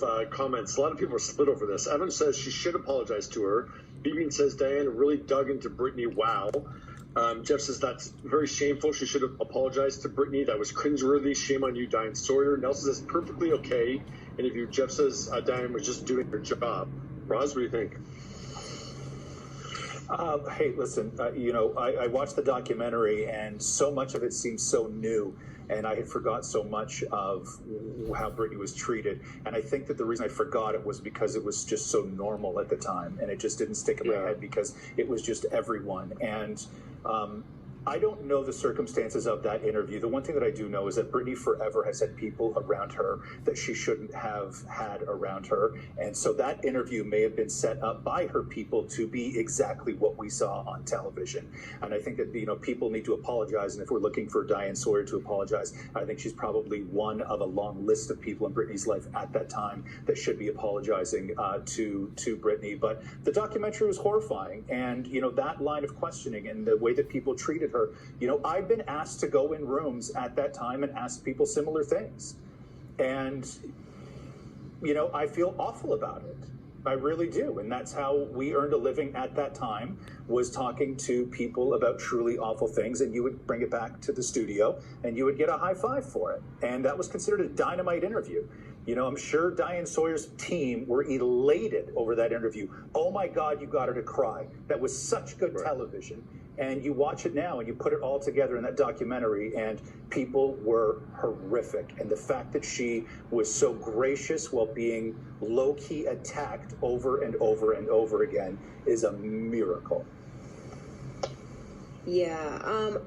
of comments. A lot of people are split over this. Evan says she should apologize to her. Vivian says Diane really dug into Britney. Wow. Jeff says that's very shameful. She should have apologized to Britney. That was cringeworthy. Shame on you, Diane. Sawyer. Nelson says perfectly okay. Interview. Jeff says Diane was just doing her job. Roz, what do you think? Hey, listen, I watched the documentary and so much of it seems so new. And I had forgot so much of how Britney was treated. And I think that the reason I forgot it was because it was just so normal at the time. And it just didn't stick in my head because it was just everyone. And I don't know the circumstances of that interview. The one thing that I do know is that Britney forever has had people around her that she shouldn't have had around her. And so that interview may have been set up by her people to be exactly what we saw on television. And I think that, people need to apologize. And if we're looking for Diane Sawyer to apologize, I think she's probably one of a long list of people in Britney's life at that time that should be apologizing to Britney. But the documentary was horrifying. And, that line of questioning and the way that people treated her, I've been asked to go in rooms at that time and ask people similar things. And, I feel awful about it. I really do. And that's how we earned a living at that time, was talking to people about truly awful things. And you would bring it back to the studio and you would get a high five for it. And that was considered a dynamite interview. I'm sure Diane Sawyer's team were elated over that interview. Oh my God, you got her to cry. That was such good television. And you watch it now and you put it all together in that documentary and people were horrific. And the fact that she was so gracious while being low-key attacked over and over and over again is a miracle. Yeah,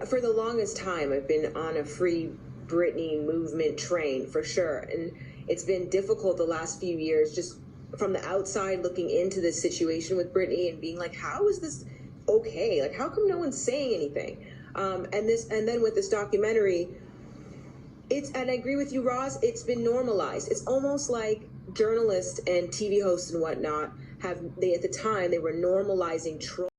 for the longest time, I've been on a free Britney movement train for sure. And it's been difficult the last few years, just from the outside looking into this situation with Britney and being like, how is this okay? Like, how come no one's saying anything? And then with this documentary, and I agree with you, Roz, it's been normalized. It's almost like journalists and TV hosts and whatnot at the time, they were normalizing troll.